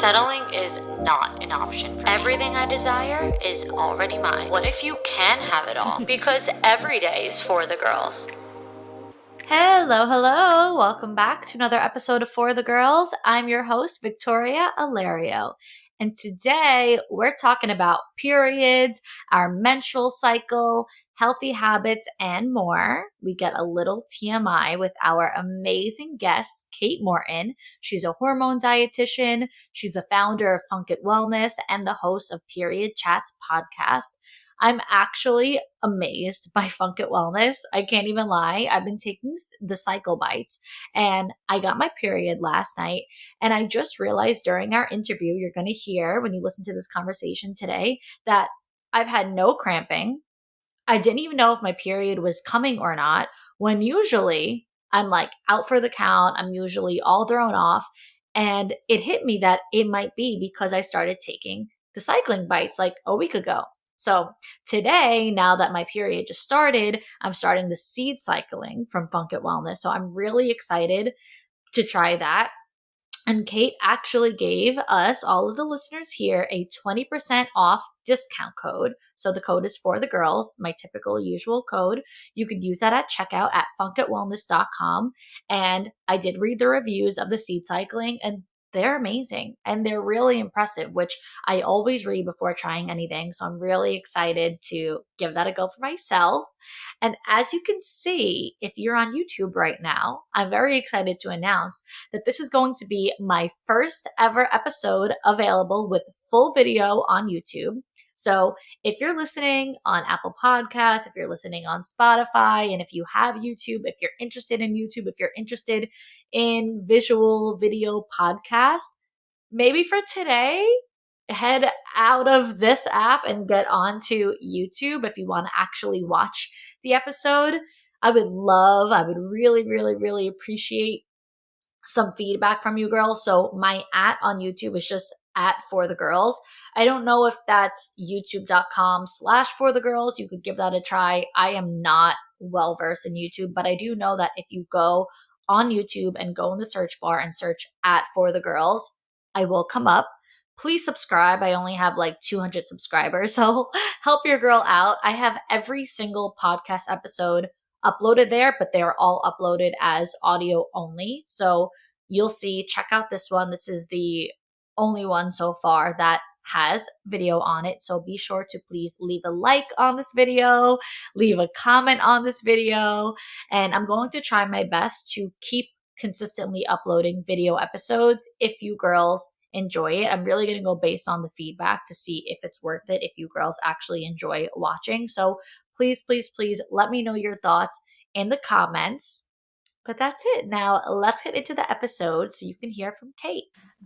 Settling is not an option for me. Everything I desire is already mine. What if you can have it all? Because every day is for the girls. Hello. Welcome back to another episode of For the Girls. I'm your host, Victoria Alario. And today we're talking about periods, our menstrual cycle, healthy habits, and more. We get a little TMI with our amazing guest, Kate Morton. She's a hormone dietitian. She's the founder of Funk It Wellness and the host of Period Chats podcast. I'm actually amazed by Funk It Wellness. I can't even lie. I've been taking the cycle bites and I got my period last night. And I just realized during our interview, you're going to hear when you listen to this conversation today that I've had no cramping. I didn't even know if my period was coming or not, when usually I'm like out for the count. I'm usually all thrown off. And it hit me that it might be because I started taking the cycling bites like a week ago. So today, now that my period just started, I'm starting the seed cycling from Funk It Wellness. So I'm really excited to try that. And Kate actually gave us, all of the listeners here, a 20% off discount code. So the code is For the Girls, my typical usual code. You could use that at checkout at funkitwellness.com. And I did read the reviews of the seed cycling and they're amazing and they're really impressive, which I always read before trying anything. So I'm really excited to give that a go for myself. And as you can see, if you're on YouTube right now, I'm very excited to announce that this is going to be my first ever episode available with full video on YouTube. So if you're listening on Apple Podcasts, if you're listening on Spotify, and if you have YouTube, if you're interested in YouTube, if you're interested in visual video podcast, maybe for today, head out of this app and get onto YouTube if you want to actually watch the episode. I would really appreciate some feedback from you girls. So my @ on YouTube is just @For the Girls. I don't know if that's youtube.com/For the Girls. You could give that a try. I am not well versed in YouTube, but I do know that if you go on YouTube and go in the search bar and search @For the Girls, I will come up. Please subscribe. I only have like 200 subscribers, so help your girl out. I have every single podcast episode uploaded there, but they're all uploaded as audio only. So you'll see, check out this one. This is the only one so far that has video on it. So be sure to please leave a like on this video, leave a comment on this video, and I'm going to try my best to keep consistently uploading video episodes if you girls enjoy it. I'm really going to go based on the feedback to see if it's worth it, if you girls actually enjoy watching. So please let me know your thoughts in the comments. But that's it. Now let's get into the episode so you can hear from Kate.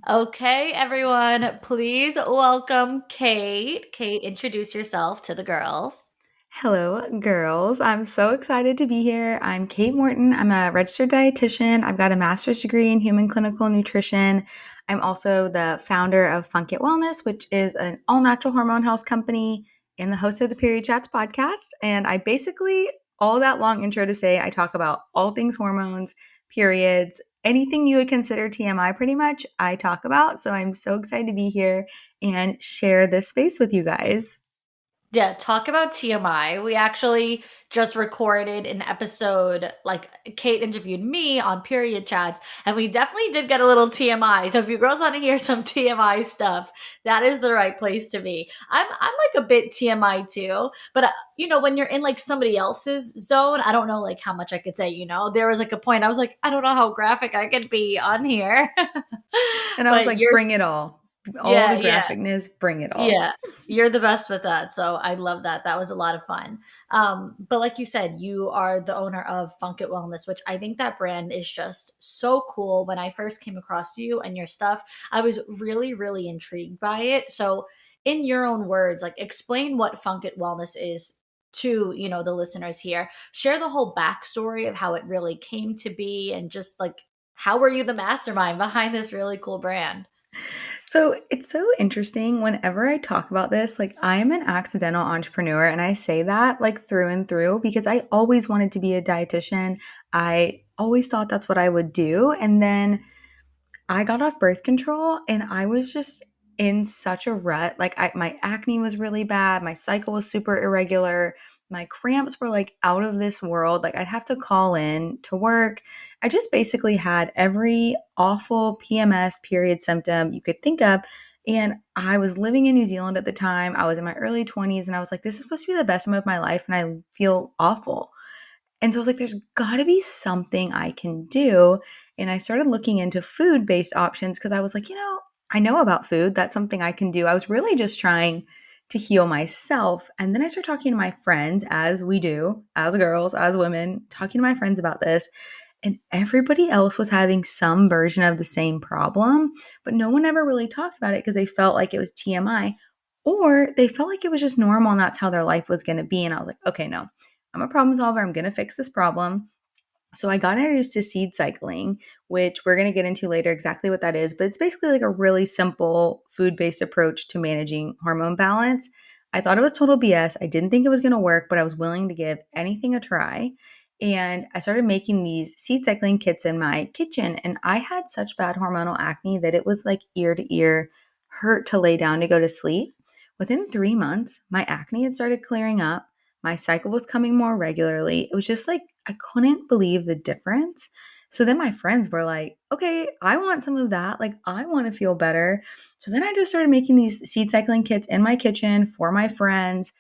Okay, everyone, please welcome Kate. Kate, introduce yourself to the girls. Hello, girls. I'm so excited to be here. I'm Kate Morton. I'm a registered dietitian. I've got a master's degree in human clinical nutrition. I'm also the founder of Funk It Wellness, which is an all-natural hormone health company, and the host of the Period Chats podcast. And I basically, all that long intro to say, I talk about all things hormones, periods, anything you would consider TMI pretty much, I talk about. So I'm so excited to be here and share this space with you guys. Yeah, talk about TMI. We actually just recorded an episode, like Kate interviewed me on Period Chats, and we definitely did get a little TMI. So if you girls want to hear some TMI stuff, that is the right place to be. I'm like a bit TMI too, but when you're in like somebody else's zone, I don't know like how much I could say, there was like a point I was like, I don't know how graphic I could be on here. And I was like, bring it all. All the graphicness, bring it all. Yeah, you're the best with that. So I love that. That was a lot of fun. But like you said, you are the owner of Funk It Wellness, which I think that brand is just so cool. When I first came across you and your stuff, I was really intrigued by it. So in your own words, like explain what Funk It Wellness is to, the listeners here. Share the whole backstory of how it really came to be and just like, how were you the mastermind behind this really cool brand? So it's so interesting whenever I talk about this, like I am an accidental entrepreneur, and I say that like through and through because I always wanted to be a dietitian. I always thought that's what I would do. And then I got off birth control and I was just in such a rut. Like my acne was really bad, my cycle was super irregular, my cramps were like out of this world. Like I'd have to call in to work. I just basically had every awful PMS period symptom you could think of. And I was living in New Zealand at the time. I was in my early 20s and I was like, this is supposed to be the best time of my life and I feel awful. And so I was like, there's got to be something I can do. And I started looking into food based options because I was like, I know about food. That's something I can do. I was really just trying to heal myself. And then I started talking to my friends, as we do, as girls, as women, talking to my friends about this. And everybody else was having some version of the same problem, but no one ever really talked about it because they felt like it was TMI or they felt like it was just normal and that's how their life was going to be. And I was like, okay, no, I'm a problem solver. I'm going to fix this problem. So I got introduced to seed cycling, which we're going to get into later exactly what that is, but it's basically like a really simple food-based approach to managing hormone balance. I thought it was total BS. I didn't think it was going to work, but I was willing to give anything a try. And I started making these seed cycling kits in my kitchen, and I had such bad hormonal acne that it was like ear to ear hurt to lay down to go to sleep. Within 3 months, my acne had started clearing up. My cycle was coming more regularly. It was just like I couldn't believe the difference. So then my friends were like, okay, I want some of that. Like, I want to feel better. So then I just started making these seed cycling kits in my kitchen for my friends.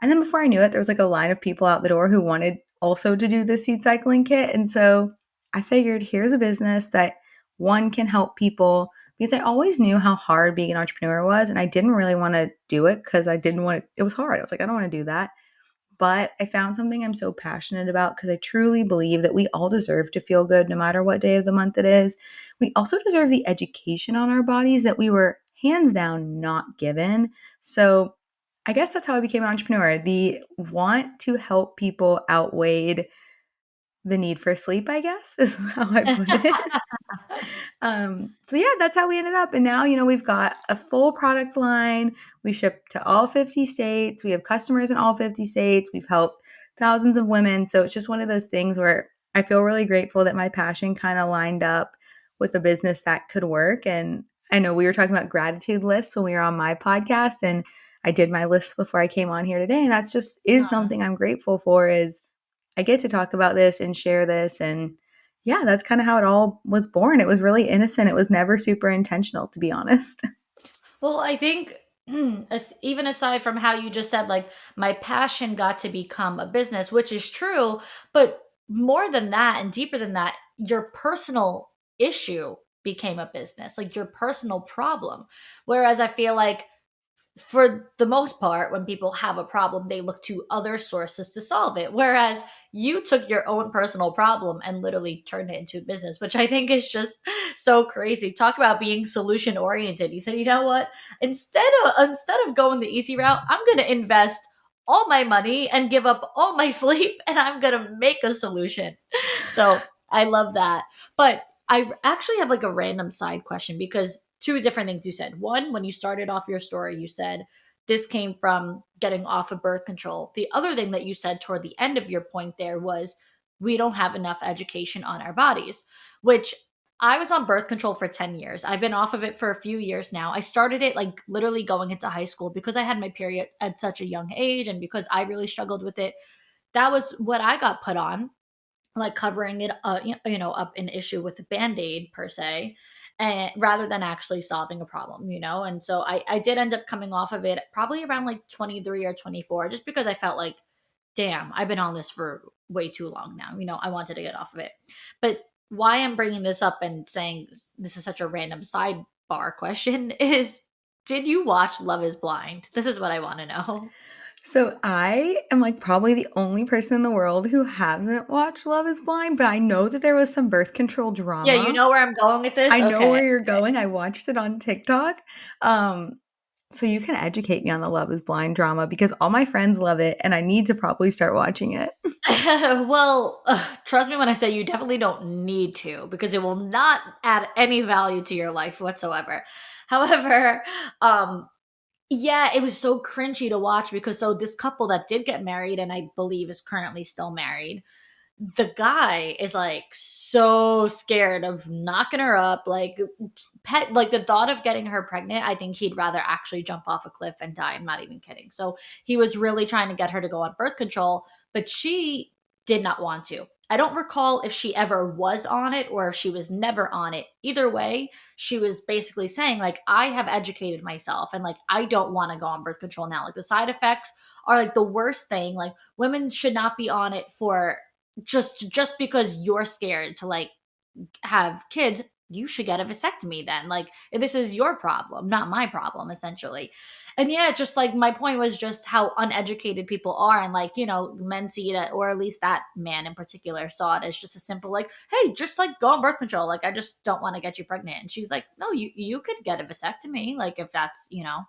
And then before I knew it, there was like a line of people out the door who wanted also to do the seed cycling kit. And so I figured here's a business that one can help people because I always knew how hard being an entrepreneur was. And I didn't really want to do it because I didn't want it was hard. I was like, I don't want to do that. But I found something I'm so passionate about because I truly believe that we all deserve to feel good no matter what day of the month it is. We also deserve the education on our bodies that we were hands down not given. So I guess that's how I became an entrepreneur. The want to help people outweighed the need for sleep, I guess, is how I put it. So yeah, that's how we ended up. And now, we've got a full product line. We ship to all 50 states. We have customers in all 50 states. We've helped thousands of women. So it's just one of those things where I feel really grateful that my passion kind of lined up with a business that could work. And I know we were talking about gratitude lists when we were on my podcast, and I did my list before I came on here today. And that's just is Huh. something I'm grateful for is I get to talk about this and share this. And yeah, that's kind of how it all was born. It was really innocent. It was never super intentional, to be honest. Well, I think even aside from how you just said, like, my passion got to become a business, which is true, but more than that and deeper than that, your personal issue became a business, like your personal problem. Whereas I feel like for the most part, when people have a problem, they look to other sources to solve it. Whereas you took your own personal problem and literally turned it into a business, which I think is just so crazy. Talk about being solution oriented. You said, you know what? Instead of going the easy route, I'm going to invest all my money and give up all my sleep, and I'm going to make a solution. So I love that. But I actually have like a random side question because two different things you said. One, when you started off your story, you said this came from getting off of birth control. The other thing that you said toward the end of your point there was we don't have enough education on our bodies, which I was on birth control for 10 years. I've been off of it for a few years now. I started it like literally going into high school because I had my period at such a young age and because I really struggled with it. That was what I got put on, like covering it up an issue with a band-aid per se, and rather than actually solving a problem, and so I did end up coming off of it probably around like 23 or 24, just because I felt like, damn, I've been on this for way too long now. I wanted to get off of it. But why I'm bringing this up and saying this is such a random sidebar question is, did you watch Love Is Blind? This is what I want to know. So I am like probably the only person in the world who hasn't watched Love is Blind, but I know that there was some birth control Yeah, you drama. know where I'm going with this. I know Okay. where you're going. I watched it on TikTok. Um, so you can educate me on the Love is Blind drama because all my friends love it and I need to probably start watching it. Well, trust me when I say you definitely don't need to, because it will not add any value to your life whatsoever. However, um, yeah, it was so cringy to watch because so this couple that did get married and I believe is currently still married, the guy is like so scared of knocking her up, like pet, like the thought of getting her pregnant. I think he'd rather actually jump off a cliff and die. I'm not even kidding. So he was really trying to get her to go on birth control, but she did not want to. I don't recall if she ever was on it or if she was never on it. Either way, she was basically saying, like, I have educated myself and like I don't want to go on birth control now. Like the side effects are like the worst thing. Like women should not be on it for just because you're scared to like have kids. You should get a vasectomy then. Like this is your problem, not my problem, essentially. And yeah, just like my point was just how uneducated people are, and like, you know, men see it, or at least that man in particular saw it as just a simple like, hey, just like go on birth control, like I just don't want to get you pregnant. And she's like, no, you could get a vasectomy, like if that's, you know,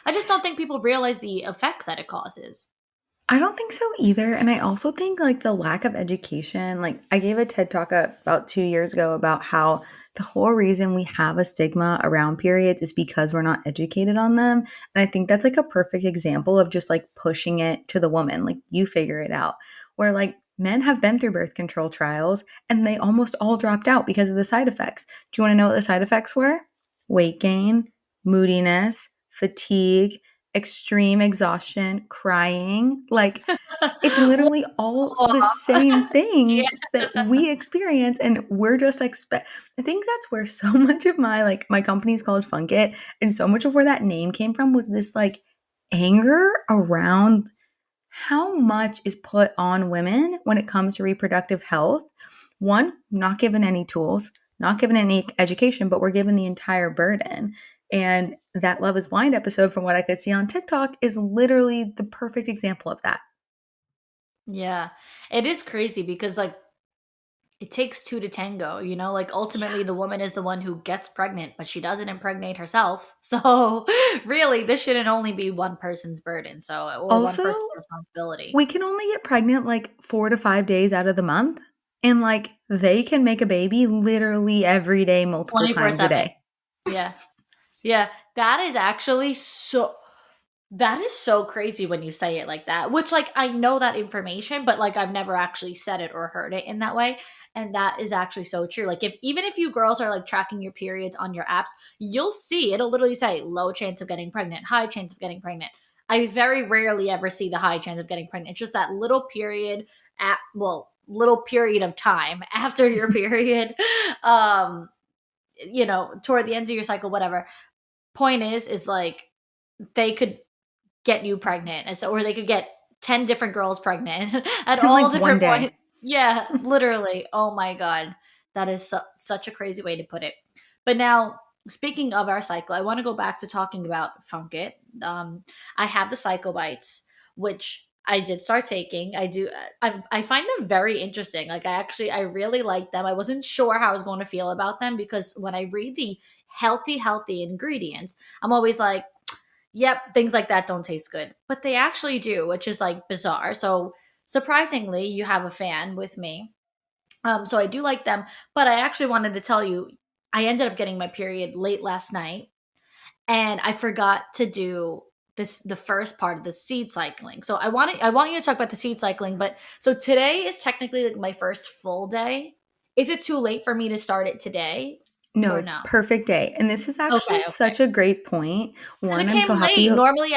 I just don't think people realize the effects that it causes. I don't think so either. And I also think like the lack of education, like I gave a TED talk about 2 years ago about how the whole reason we have a stigma around periods is because we're not educated on them. And I think that's like a perfect example of just like pushing it to the woman, like you figure it out. Where like men have been through birth control trials and they almost all dropped out because of the side effects. Do you want to know what the side effects were? Weight gain, moodiness, fatigue, extreme exhaustion, crying. Like, it's literally all the same things that we experience, and we're just like, I think that's where so much of my company's called Funk It, and so much of where that name came from was this like anger around how much is put on women when it comes to reproductive health. One, not given any tools, not given any education, but we're given the entire burden. And that Love is Blind episode, from what I could see on TikTok, is literally the perfect example of that. Yeah. It is crazy because like it takes two to tango, you know? Like ultimately Yeah. the woman is the one who gets pregnant, but she doesn't impregnate herself. So really this shouldn't only be one person's burden. So or one Also, person's responsibility. we can only get pregnant like 4 to 5 days out of the month. And like they can make a baby literally every day, multiple times a 24/7. day. Yeah. Yeah. That is actually so that is so crazy when you say it like that, which, like, I know that information, but, like, I've never actually said it or heard it in that way, and that is actually so true. Like, if even if you girls are, like, tracking your periods on your apps, you'll see it'll literally say low chance of getting pregnant, high chance of getting pregnant. I very rarely ever see the high chance of getting pregnant. It's just that little period little period of time after your period, um, you know, toward the end of your cycle, whatever. Point is, like, they could get you pregnant. And so, or they could get 10 different girls pregnant at In all like one different day. points. Yeah, literally. Oh my God. That is such a crazy way to put it. But now, speaking of our cycle, I want to go back to talking about Funk It. I have the cycle bites, which I did start taking. I find them very interesting. Like I really like them. I wasn't sure how I was going to feel about them because when I read the healthy ingredients, I'm always like, yep, things like that don't taste good. But they actually do, which is like bizarre. So surprisingly, you have a fan with me. So I do like them. But I actually wanted to tell you, I ended up getting my period late last night and I forgot to do the first part of the seed cycling. So I want you to talk about the seed cycling, but so today is technically like my first full day. Is it too late for me to start it today No, or it's no? perfect day. And this is actually Okay, okay. such a great point. Because One, it I'm came so happy late. you. Normally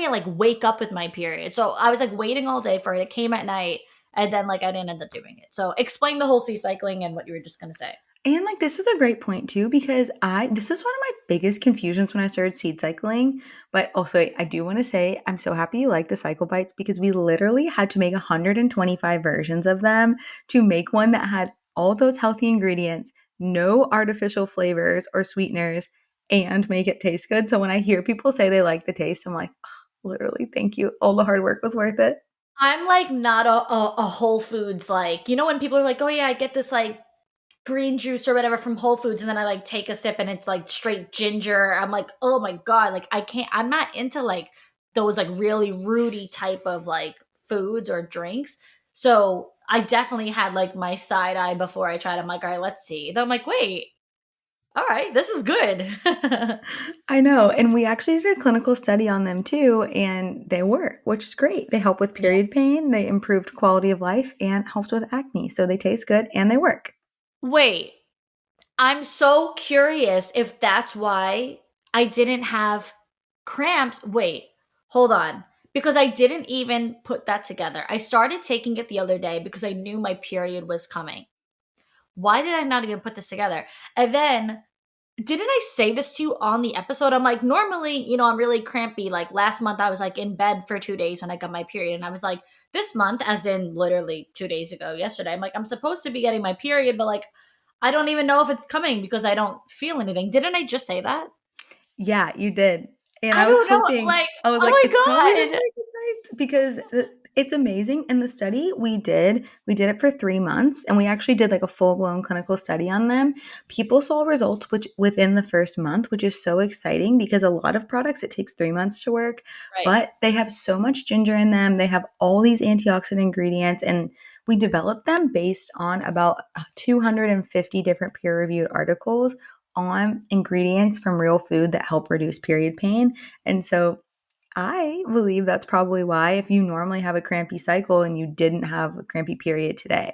I like wake up with my period. So I was like waiting all day for it. It came at night and then like I didn't end up doing it. So explain the whole sea cycling and what you were just gonna say. And like this is a great point too, because this is one of my biggest confusions when I started seed cycling. But also I do want to say I'm so happy you like the cycle bites because we literally had to make 125 versions of them to make one that had all those healthy ingredients, no artificial flavors or sweeteners, and make it taste good. So when I hear people say they like the taste, I'm like, "Oh, literally, thank you. All the hard work was worth it." I'm like not a Whole Foods, like, you know, when people are like, oh yeah, I get this like green juice or whatever from Whole Foods and then I like take a sip and it's like straight ginger. I'm like, oh my God, like I can't, I'm not into like those like really rooty type of like foods or drinks. So I definitely had like my side eye before I tried. I'm like, all right, let's see. Then I'm like, wait. All right, this is good. I know. And we actually did a clinical study on them too, and they work, which is great. They help with Yeah. period pain, they improved quality of life, and helped with acne. So they taste good and they work. Wait, I'm so curious if that's why I didn't have cramps. Wait, hold on. Because I didn't even put that together. I started taking it the other day because I knew my period was coming. Why did I not even put this together? And then, didn't I say this to you on the episode? I'm like, normally, I'm really crampy. Like last month, I was like in bed for 2 days when I got my period. And I was like, this month, as in literally 2 days ago, yesterday, I'm like, I'm supposed to be getting my period, but like, I don't even know if it's coming because I don't feel anything. Didn't I just say that? Yeah, you did. And I I was don't know. hoping, Like, I was like, it's probably oh the my God. second night because it's amazing. In the study we did it for 3 months and we actually did like a full blown clinical study on them. People saw results which within the first month, which is so exciting because a lot of products it takes 3 months to work, Right. but they have so much ginger in them. They have all these antioxidant ingredients and we developed them based on about 250 different peer reviewed articles on ingredients from real food that help reduce period pain. And so I believe that's probably why, if you normally have a crampy cycle and you didn't have a crampy period today.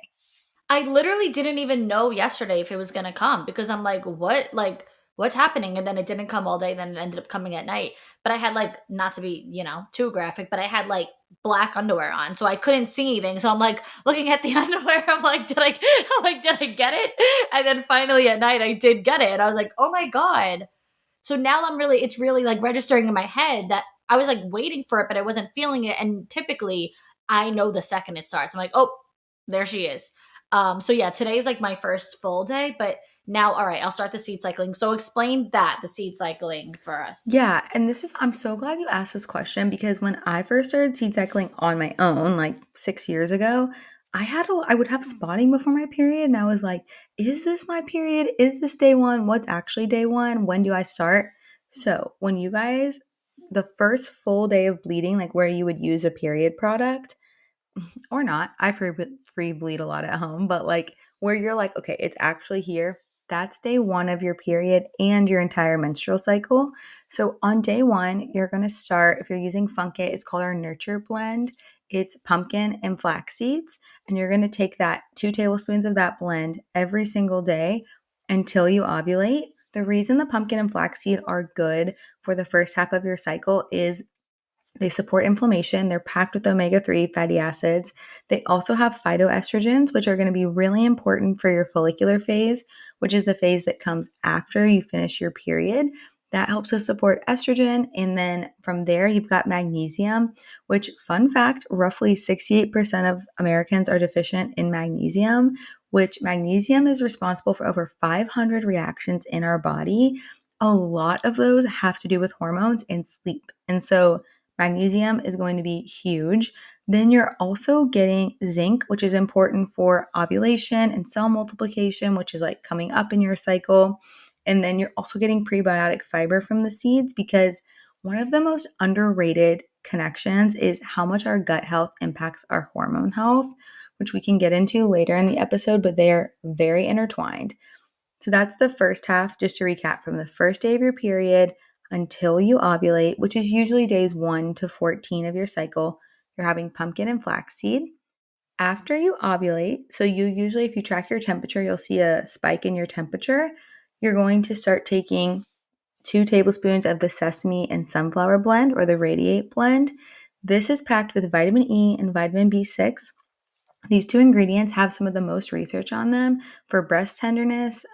I literally didn't even know yesterday if it was gonna come because I'm like, what? Like, what's happening? And then it didn't come all day, then it ended up coming at night. But I had like, not to be, too graphic, but I had like black underwear on. So I couldn't see anything. So I'm like looking at the underwear, I'm like, did I get it? And then finally at night I did get it. And I was like, oh my God. So now it's really like registering in my head that I was like waiting for it, but I wasn't feeling it. And typically I know the second it starts. I'm like, oh, there she is. So yeah, today's like my first full day, but now, all right, I'll start the seed cycling. So explain the seed cycling for us. Yeah, and I'm so glad you asked this question because when I first started seed cycling on my own, like 6 years ago, I would have spotting before my period, and I was like, is this my period? Is this day one? What's actually day one? When do I start? So when you guys, the first full day of bleeding, like where you would use a period product, or not. I free bleed a lot at home, but like where you're like, okay, it's actually here. That's day one of your period and your entire menstrual cycle. So on day one, you're going to start, if you're using Funk It, it's called our Nurture Blend. It's pumpkin and flax seeds. And you're going to take that 2 tablespoons of that blend every single day until you ovulate. The reason the pumpkin and flaxseed are good for the first half of your cycle is they support inflammation. They're packed with omega 3 fatty acids. They also have phytoestrogens, which are going to be really important for your follicular phase, which is the phase that comes after you finish your period. That helps us support estrogen. And then from there, you've got magnesium, which, fun fact, roughly 68% of Americans are deficient in magnesium, which magnesium is responsible for over 500 reactions in our body. A lot of those have to do with hormones and sleep. And so, magnesium is going to be huge. Then you're also getting zinc, which is important for ovulation and cell multiplication, which is like coming up in your cycle. And then you're also getting prebiotic fiber from the seeds because one of the most underrated connections is how much our gut health impacts our hormone health, which we can get into later in the episode, but they are very intertwined. So that's the first half, just to recap from the first day of your period until you ovulate, which is usually days 1 to 14 of your cycle. You're having pumpkin and flaxseed. After you ovulate, so you usually, if you track your temperature, you'll see a spike in your temperature. You're going to start taking 2 tablespoons of the sesame and sunflower blend or the radiate blend. This is packed with vitamin E and vitamin B6. These two ingredients have some of the most research on them for breast tenderness,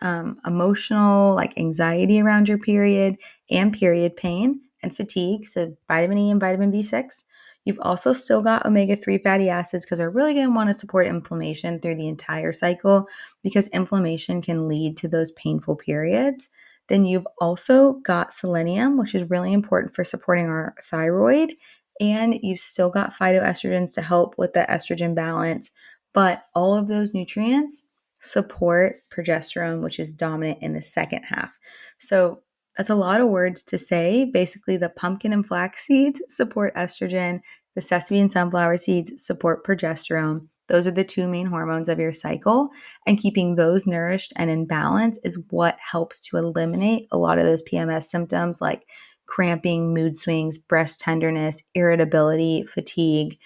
emotional, like anxiety around your period, and period pain and fatigue. So, vitamin E and vitamin B6. You've also still got omega 3 fatty acids because we're really going to want to support inflammation through the entire cycle because inflammation can lead to those painful periods. Then you've also got selenium, which is really important for supporting our thyroid. And you've still got phytoestrogens to help with the estrogen balance, but all of those nutrients support progesterone, which is dominant in the second half. So that's a lot of words to say. Basically, the pumpkin and flax seeds support estrogen, the sesame and sunflower seeds support progesterone, Those are the two main hormones of your cycle, and keeping those nourished and in balance is what helps to eliminate a lot of those PMS symptoms like cramping, mood swings, breast tenderness, irritability, fatigue.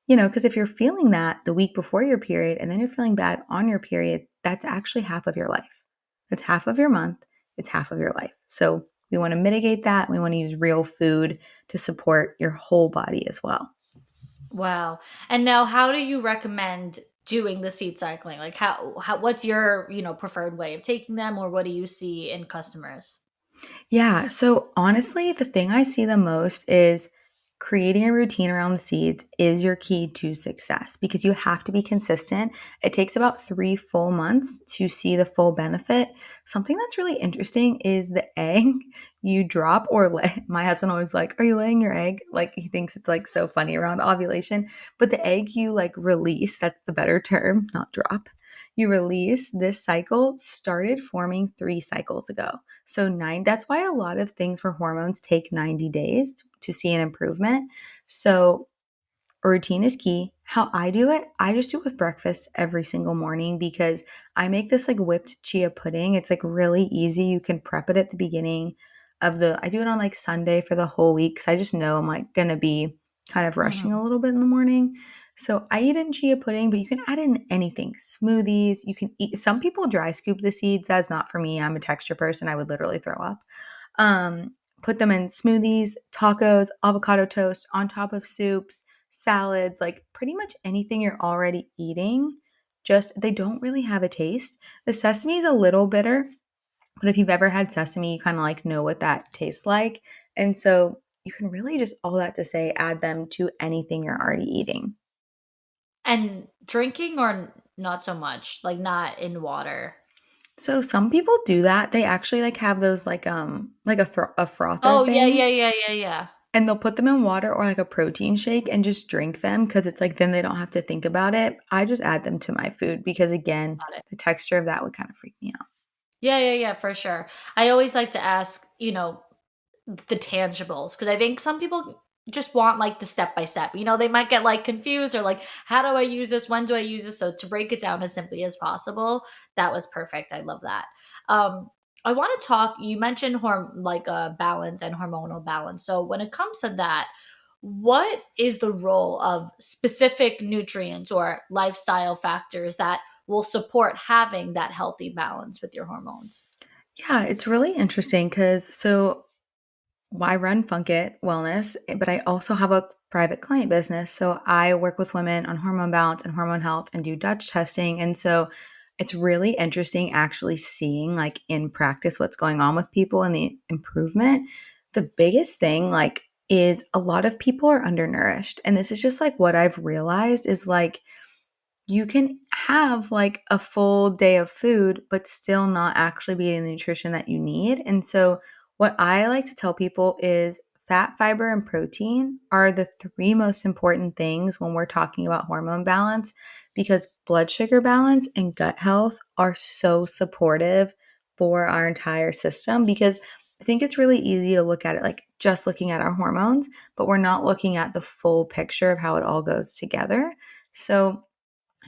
Because if you're feeling that the week before your period and then you're feeling bad on your period, that's actually half of your life. That's half of your month. It's half of your life. So we want to mitigate that. We want to use real food to support your whole body as well. Wow. And now how do you recommend doing the seed cycling? Like how what's your, preferred way of taking them, or what do you see in customers? Yeah. So honestly, the thing I see the most is creating a routine around the seeds is your key to success because you have to be consistent. It takes about 3 full months to see the full benefit. Something that's really interesting is the egg you drop or lay. My husband always like, "Are you laying your egg?" Like he thinks it's like so funny around ovulation. But the egg you like release, that's the better term, not drop. You release this cycle started forming 3 cycles ago. So that's why a lot of things for hormones take 90 days to see an improvement. So a routine is key. How I do it, I just do it with breakfast every single morning because I make this like whipped chia pudding. It's like really easy. You can prep it at the beginning I do it on like Sunday for the whole week because I just know I'm like gonna be kind of rushing Mhm. a little bit in the morning. So I eat in chia pudding, but you can add in anything. Smoothies, you can eat. Some people dry scoop the seeds. That's not for me. I'm a texture person. I would literally throw up. Um, Put them in smoothies, tacos, avocado toast, on top of soups, salads, like pretty much anything you're already eating. Just they don't really have a taste. The sesame is a little bitter, but if you've ever had sesame, you kind of like know what that tastes like. And so you can really just all that to say add them to anything you're already eating. And drinking or not so much, like not in water. So some people do that. They actually like have those like a frother Oh, yeah, thing. yeah, yeah, yeah, yeah. And they'll put them in water or like a protein shake and just drink them because it's like then they don't have to think about it. I just add them to my food because, again, Got it. the texture of that would kind of freak me out. Yeah, yeah, yeah, for sure. I always like to ask, the tangibles, because I think some people just want like the step by step. They might get like confused or like, how do I use this? When do I use this? So to break it down as simply as possible, that was perfect. I love that. Um, I want to talk. You mentioned balance and hormonal balance. So when it comes to that, what is the role of specific nutrients or lifestyle factors that will support having that healthy balance with your hormones? Yeah, it's really interesting because I run Funkit Wellness, but I also have a private client business. So I work with women on hormone balance and hormone health and do Dutch testing. And so it's really interesting actually seeing like in practice what's going on with people and the improvement. The biggest thing like is a lot of people are undernourished. And this is just like what I've realized is like you can have like a full day of food, but still not actually be the nutrition that you need. And so, what I like to tell people is fat, fiber, and protein are the 3 most important things when we're talking about hormone balance because blood sugar balance and gut health are so supportive for our entire system. Because I think it's really easy to look at it like just looking at our hormones, but we're not looking at the full picture of how it all goes together. So,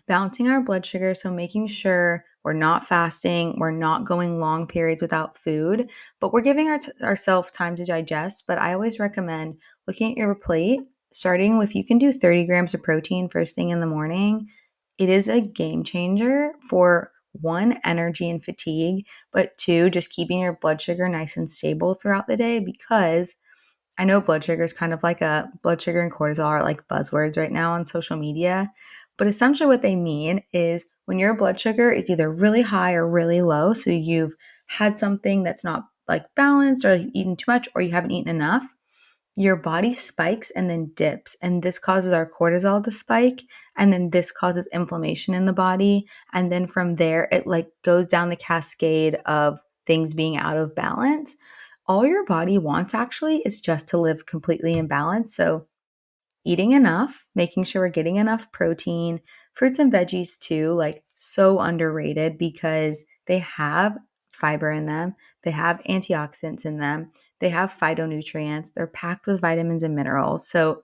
balancing our blood sugar, so making sure we're not fasting, we're not going long periods without food, but we're giving ourselves time to digest. But I always recommend looking at your plate, starting with you can do 30 grams of protein first thing in the morning. It is a game changer for one, energy and fatigue, but two, just keeping your blood sugar nice and stable throughout the day because I know blood sugar is kind of like a blood sugar and cortisol are like buzzwords right now on social media. But essentially, what they mean is when your blood sugar is either really high or really low, so you've had something that's not like balanced or you've eaten too much or you haven't eaten enough, your body spikes and then dips. And this causes our cortisol to spike. And then this causes inflammation in the body. And then from there, it like goes down the cascade of things being out of balance. All your body wants actually is just to live completely in balance. So eating enough, making sure we're getting enough protein, fruits and veggies too, like so underrated because they have fiber in them, they have antioxidants in them, they have phytonutrients, they're packed with vitamins and minerals. So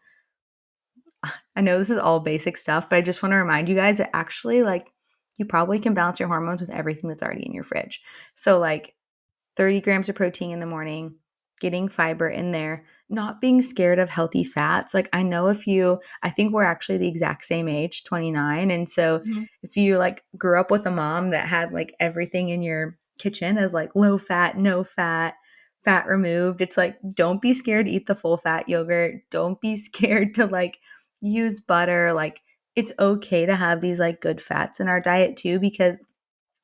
I know this is all basic stuff, but I just want to remind you guys that actually, like, you probably can balance your hormones with everything that's already in your fridge. So, like, 30 grams of protein in the morning, getting fiber in there, not being scared of healthy fats. Like, I know if you, I think we're actually the exact same age, 29. And so Mhm. if you like grew up with a mom that had like everything in your kitchen as like low fat, no fat, fat removed, it's like, don't be scared to eat the full fat yogurt. Don't be scared to like use butter. Like, it's okay to have these like good fats in our diet too, because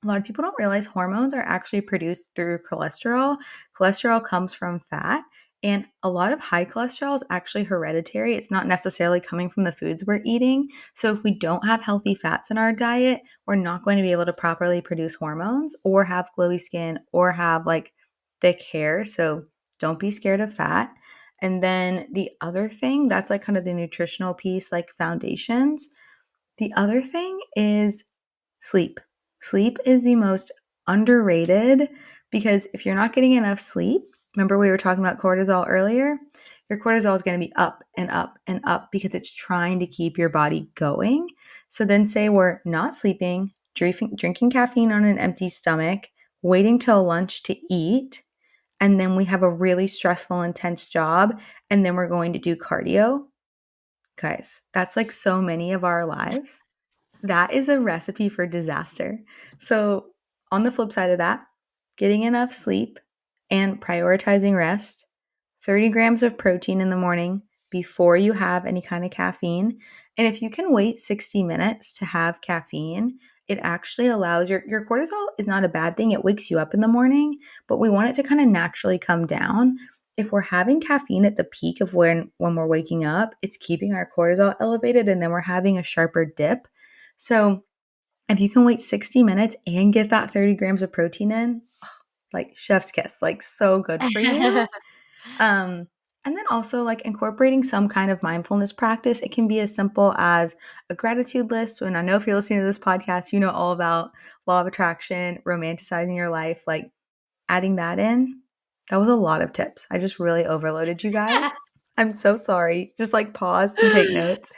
a lot of people don't realize hormones are actually produced through cholesterol. Cholesterol comes from fat, and a lot of high cholesterol is actually hereditary. It's not necessarily coming from the foods we're eating. So, if we don't have healthy fats in our diet, we're not going to be able to properly produce hormones or have glowy skin or have like thick hair. So, don't be scared of fat. And then the other thing, that's like kind of the nutritional piece, like foundations. The other thing is sleep. Sleep is the most underrated because if you're not getting enough sleep, remember we were talking about cortisol earlier? Your cortisol is going to be up and up and up because it's trying to keep your body going. So then, say we're not sleeping, drinking caffeine on an empty stomach, waiting till lunch to eat, and then we have a really stressful, intense job, and then we're going to do cardio. Guys, that's like so many of our lives. That is a recipe for disaster. So, on the flip side of that, getting enough sleep and prioritizing rest, 30 grams of protein in the morning before you have any kind of caffeine. And if you can wait 60 minutes to have caffeine, it actually allows your cortisol is not a bad thing. It wakes you up in the morning, but we want it to kind of naturally come down. If we're having caffeine at the peak of when we're waking up, it's keeping our cortisol elevated and then we're having a sharper dip. So, if you can wait 60 minutes and get that 30 grams of protein in, like chef's kiss, like so good for you. Um, and then also like incorporating some kind of mindfulness practice. It can be as simple as a gratitude list. And I know if you're listening to this podcast, you know all about law of attraction, romanticizing your life, like adding that in. That was a lot of tips. I just really overloaded you guys. I'm so sorry. Just like pause and take notes.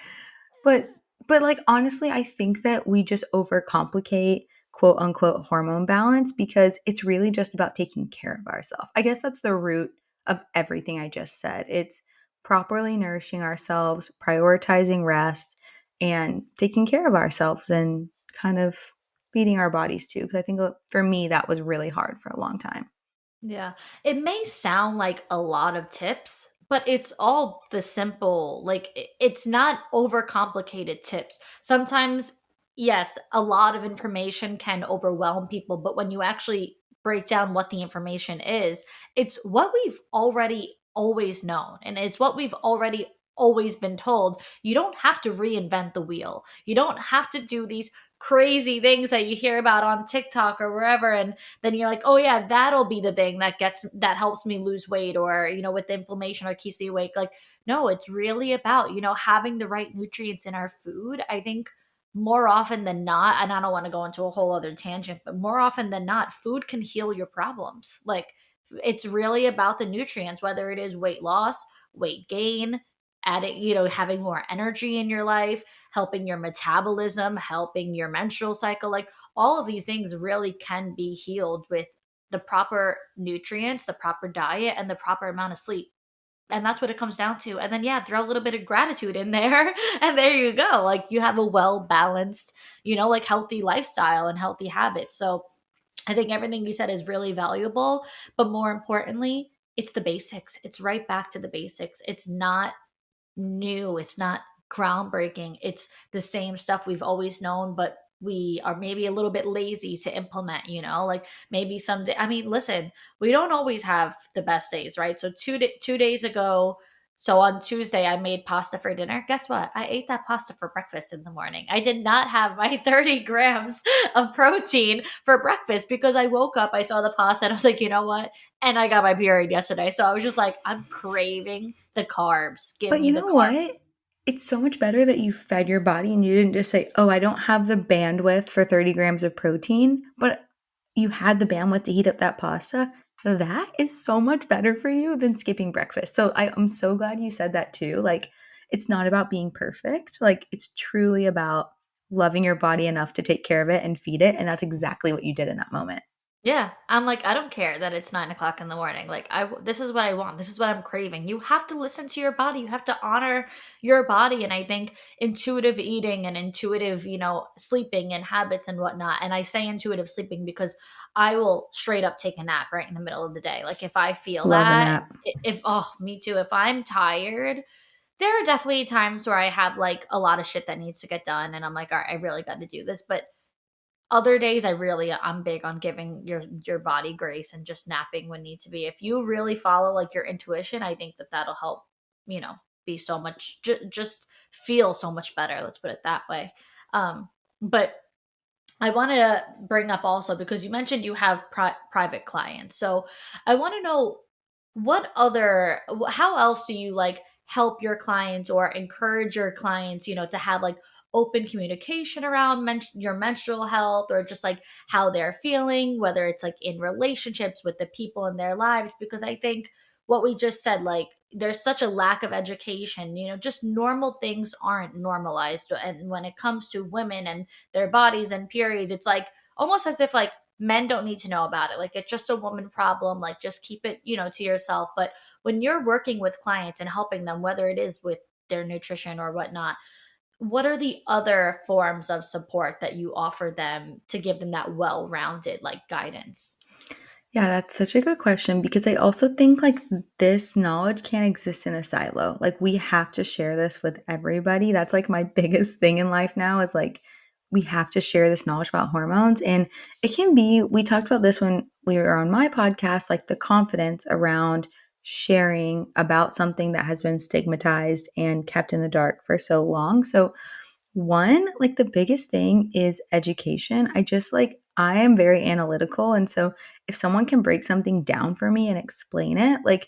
But like honestly, I think that we just overcomplicate quote unquote hormone balance because it's really just about taking care of ourselves. I guess that's the root of everything I just said. It's properly nourishing ourselves, prioritizing rest, and taking care of ourselves and kind of feeding our bodies too. Because I think for me, that was really hard for a long time. Yeah. It may sound like a lot of tips, but it's all the simple, like it's not overcomplicated tips. Sometimes, yes, a lot of information can overwhelm people, but when you actually break down what the information is, it's what we've already always known and it's what we've already always been told. You don't have to reinvent the wheel. You don't have to do these crazy things that you hear about on TikTok or wherever and then you're like, oh yeah, that'll be the thing that helps me lose weight or, with the inflammation or keeps me awake. Like, no, it's really about, having the right nutrients in our food. I think more often than not, and I don't want to go into a whole other tangent, but more often than not, food can heal your problems. Like, it's really about the nutrients, whether it is weight loss, weight gain, adding, having more energy in your life, helping your metabolism, helping your menstrual cycle. Like, all of these things really can be healed with the proper nutrients, the proper diet, and the proper amount of sleep. And that's what it comes down to. And then, yeah, throw a little bit of gratitude in there. And there you go. Like, you have a well balanced, like healthy lifestyle and healthy habits. So I think everything you said is really valuable. But more importantly, it's the basics. It's right back to the basics. It's not new. It's not groundbreaking. It's the same stuff we've always known, but we are maybe a little bit lazy to implement, like maybe someday. I mean, listen, we don't always have the best days, right? So 2 days ago, so on Tuesday, I made pasta for dinner. Guess what? I ate that pasta for breakfast in the morning. I did not have my 30 grams of protein for breakfast because I woke up, I saw the pasta, and I was like, you know what? And I got my period yesterday. So I was just like, I'm craving the carbs. Give But me you the know carbs. what? It's so much better that you fed your body and you didn't just say, oh, I don't have the bandwidth for 30 grams of protein, but you had the bandwidth to heat up that pasta. That is so much better for you than skipping breakfast. So I'm so glad you said that too. Like, it's not about being perfect. Like, it's truly about loving your body enough to take care of it and feed it. And that's exactly what you did in that moment. Yeah, I'm like, I don't care that it's 9 o'clock in the morning. Like, this is what I want. This is what I'm craving. You have to listen to your body. You have to honor your body. And I think intuitive eating and intuitive, sleeping and habits and whatnot. And I say intuitive sleeping because I will straight up take a nap right in the middle of the day. Like, if I feel Love a that, nap. if, oh, me too. If I'm tired, there are definitely times where I have like a lot of shit that needs to get done. And I'm like, all right, I really got to do this. But other days I'm big on giving your body grace and just napping when need to be. If you really follow like your intuition, I think that that'll help, you know, be so much just feel so much better, let's put it that way. But I wanted to bring up also because you mentioned you have private clients. So I want to know how else do you like help your clients or encourage your clients, to have like open communication around your menstrual health or just like how they're feeling, whether it's like in relationships with the people in their lives? Because I think what we just said, like, there's such a lack of education, just normal things aren't normalized. And when it comes to women and their bodies and periods, it's like almost as if like men don't need to know about it. Like, it's just a woman problem. Like, just keep it, to yourself. But when you're working with clients and helping them, whether it is with their nutrition or whatnot, what are the other forms of support that you offer them to give them that well-rounded like guidance? Yeah, that's such a good question because I also think like this knowledge can't exist in a silo. Like, we have to share this with everybody. That's like my biggest thing in life now is like we have to share this knowledge about hormones. And it can be, we talked about this when we were on my podcast, like the confidence around sharing about something that has been stigmatized and kept in the dark for so long. So one, like the biggest thing is education. I am very analytical. And so if someone can break something down for me and explain it, like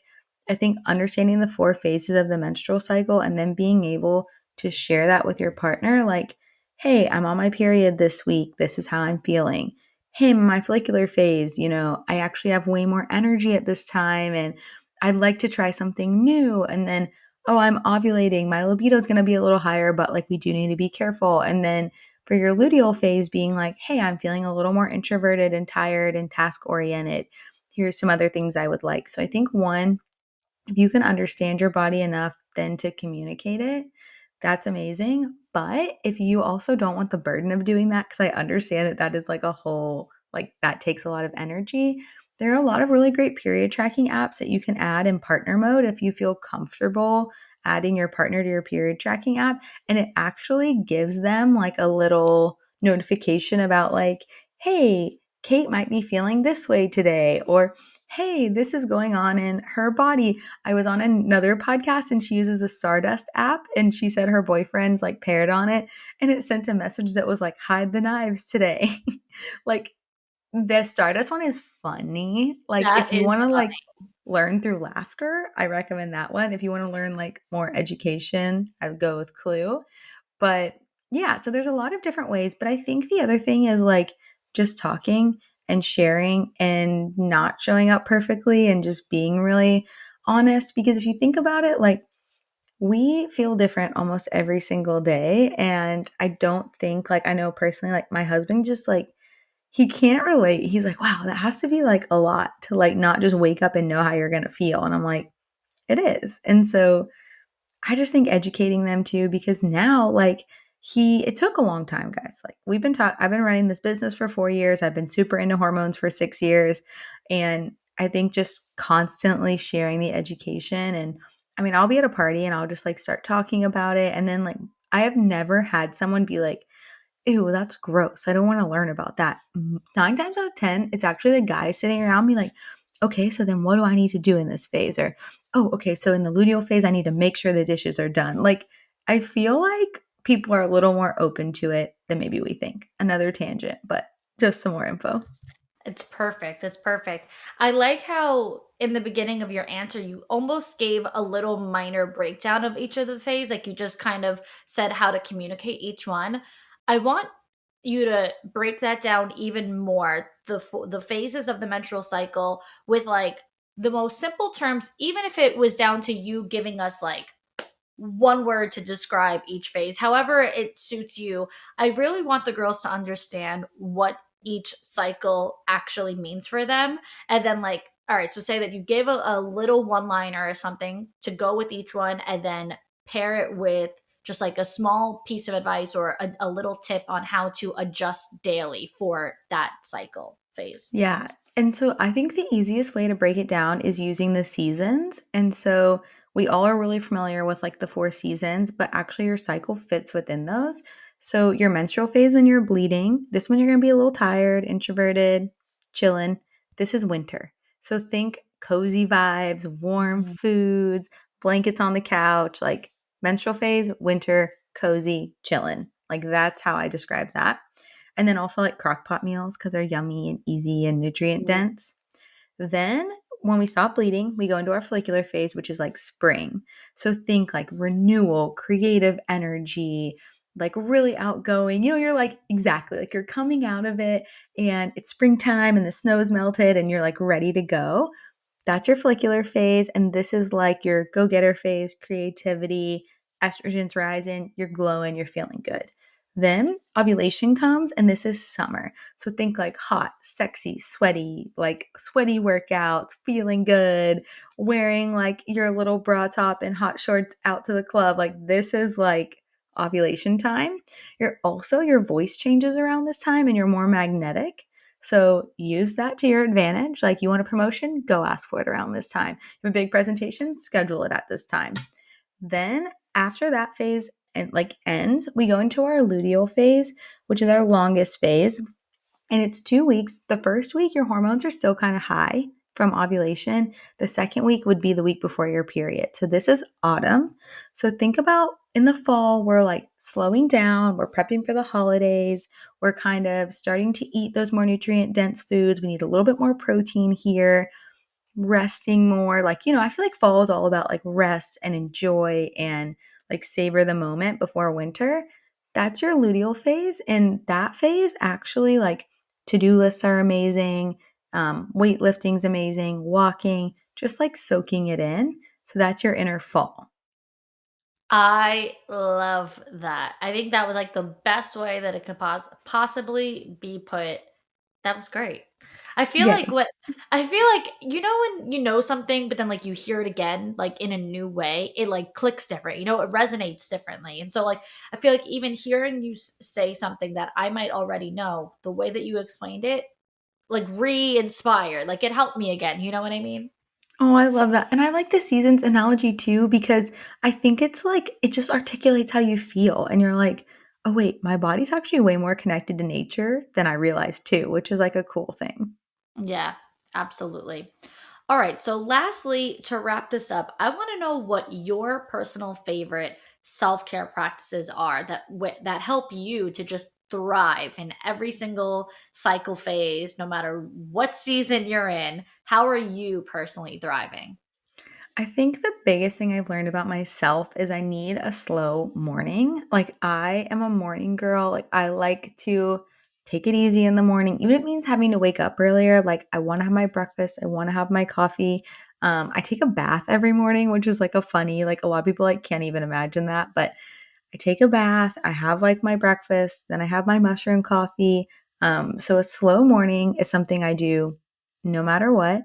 I think understanding the four phases of the menstrual cycle and then being able to share that with your partner, like, hey, I'm on my period this week. This is how I'm feeling. Hey, my follicular phase, I actually have way more energy at this time and I'd like to try something new. And then oh, I'm ovulating. My libido is going to be a little higher, but like we do need to be careful. And then for your luteal phase, being like, hey, I'm feeling a little more introverted and tired and task oriented. Here's some other things I would like. So I think one, if you can understand your body enough then to communicate it, that's amazing. But if you also don't want the burden of doing that, because I understand that that is like a whole, like that takes a lot of energy, there are a lot of really great period tracking apps that you can add in partner mode if you feel comfortable adding your partner to your period tracking app. And it actually gives them like a little notification about, like, hey, Kate might be feeling this way today, or hey, this is going on in her body. I was on another podcast and she uses the Stardust app and she said her boyfriend's like paired on it and it sent a message that was like, hide the knives today. Like, the Stardust one is funny. Like, if That you want is to fun. like learn through laughter, I recommend that one. If you want to learn like more education, I would go with Clue. But yeah, so there's a lot of different ways. But I think the other thing is like just talking and sharing and not showing up perfectly and just being really honest. Because if you think about it, like we feel different almost every single day. And I don't think, like, I know personally, like my husband just like, he can't relate. He's like, wow, that has to be like a lot to like not just wake up and know how you're going to feel. And I'm like, it is. And so I just think educating them too, because now, like, it took a long time, guys. Like, I've been running this business for 4 years. I've been super into hormones for 6 years. And I think just constantly sharing the education. And I mean, I'll be at a party and I'll just like start talking about it. And then, like, I have never had someone be like, ew, that's gross. I don't want to learn about that. 9 times out of 10, it's actually the guy sitting around me like, okay, so then what do I need to do in this phase? Or, oh, okay, so in the luteal phase, I need to make sure the dishes are done. Like, I feel like people are a little more open to it than maybe we think. Another tangent, but just some more info. It's perfect. It's perfect. I like how in the beginning of your answer, you almost gave a little minor breakdown of each of the phase. Like, you just kind of said how to communicate each one. I want you to break that down even more. The phases of the menstrual cycle with like the most simple terms, even if it was down to you giving us like one word to describe each phase, however it suits you. I really want the girls to understand what each cycle actually means for them. And then, like, all right, so say that you gave a little one liner or something to go with each one, and then pair it with just like a small piece of advice or a little tip on how to adjust daily for that cycle phase. Yeah. And so I think the easiest way to break it down is using the seasons. And so we all are really familiar with like the four seasons, but actually your cycle fits within those. So your menstrual phase when you're bleeding, this one you're going to be a little tired, introverted, chilling. This is winter. So think cozy vibes, warm Mhm. foods, blankets on the couch, like menstrual phase, winter, cozy, chilling. Like that's how I describe that. And then also like crock pot meals because they're yummy and easy and nutrient dense. Then when we stop bleeding, we go into our follicular phase, which is like spring. So think like renewal, creative energy, like really outgoing. You know, you're like exactly like you're coming out of it and it's springtime and the snow's melted and you're like ready to go. That's your follicular phase. And this is like your go getter phase, creativity, estrogen's rising, you're glowing, you're feeling good. Then ovulation comes, and this is summer. So think like hot, sexy, sweaty, like sweaty workouts, feeling good, wearing like your little bra top and hot shorts out to the club. Like this is like ovulation time. Your voice changes around this time and you're more magnetic. So use that to your advantage. Like you want a promotion, go ask for it around this time. You have a big presentation, schedule it at this time. Then after that phase and like ends, we go into our luteal phase, which is our longest phase. And it's 2 weeks. The first week, your hormones are still kind of high from ovulation. The second week would be the week before your period. So this is autumn. So think about in the fall, we're like slowing down, we're prepping for the holidays, we're kind of starting to eat those more nutrient dense foods. We need a little bit more protein here, resting more. Like, I feel like fall is all about like rest and enjoy and like savor the moment before winter. That's your luteal phase. And that phase actually, like, to do lists are amazing. Weightlifting's amazing. Walking, just like soaking it in. So that's your inner fall. I love that. I think that was like the best way that it could possibly be put. That was great. I feel like Yay. what I feel like, when you know something, but then like you hear it again, like in a new way, it like clicks different. It resonates differently. And so, like, I feel like even hearing you say something that I might already know, the way that you explained it, like re-inspired, like it helped me again. You know what I mean? Oh, I love that. And I like the seasons analogy too, because I think it's like it just articulates how you feel. And you're like, oh, wait, my body's actually way more connected to nature than I realized too, which is like a cool thing. Yeah, absolutely. All right. So, lastly, to wrap this up, I want to know what your personal favorite self care practices are that help you to just thrive in every single cycle phase, no matter what season you're in. How are you personally thriving? I think the biggest thing I've learned about myself is I need a slow morning. Like, I am a morning girl. Like, I like to take it easy in the morning, even if it means having to wake up earlier. Like, I want to have my breakfast, I want to have my coffee. I take a bath every morning, which is like like a lot of people like can't even imagine that. But I take a bath, I have like my breakfast, then I have my mushroom coffee. So a slow morning is something I do no matter what.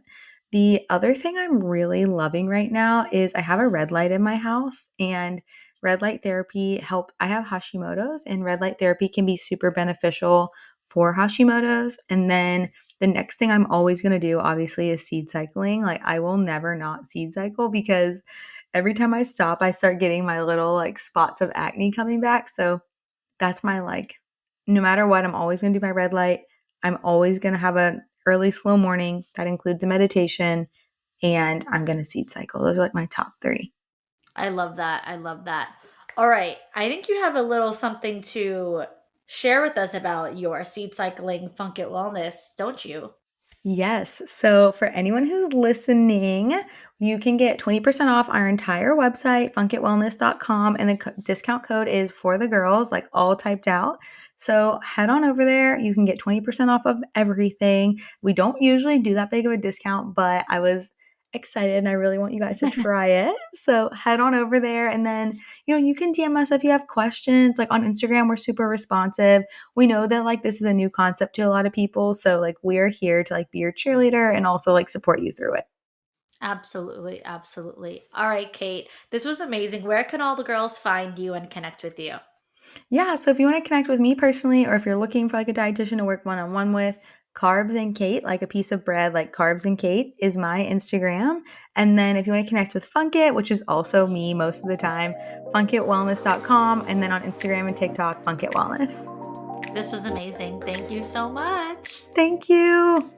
The other thing I'm really loving right now is I have a red light in my house, and red light therapy help. I have Hashimoto's, and red light therapy can be super beneficial for Hashimoto's. And then the next thing I'm always going to do obviously is seed cycling. Like, I will never not seed cycle because every time I stop, I start getting my little like spots of acne coming back. So that's my like, no matter what, I'm always going to do my red light. I'm always going to have an early, slow morning that includes a meditation, and I'm going to seed cycle. Those are like my top three. I love that. I love that. All right. I think you have a little something to share with us about your seed cycling funk it wellness, don't you? Yes. So for anyone who's listening, you can get 20% off our entire website, funkitwellness.com, and the discount code is for the girls, like all typed out. So head on over there. You can get 20% off of everything. We don't usually do that big of a discount, but I was excited and I really want you guys to try it. So head on over there and then, you can DM us if you have questions. Like on Instagram, we're super responsive. We know that like this is a new concept to a lot of people. So like we're here to like be your cheerleader and also like support you through it. Absolutely, absolutely. All right, Kate, this was amazing. Where can all the girls find you and connect with you? Yeah, so if you want to connect with me personally, or if you're looking for like a dietitian to work one on one with, Carbs and Kate, like a piece of bread, like Carbs and Kate is my Instagram. And then if you want to connect with Funkit, which is also me most of the time, funkitwellness.com. And then on Instagram and TikTok, Funkit Wellness. This was amazing. Thank you so much. Thank you.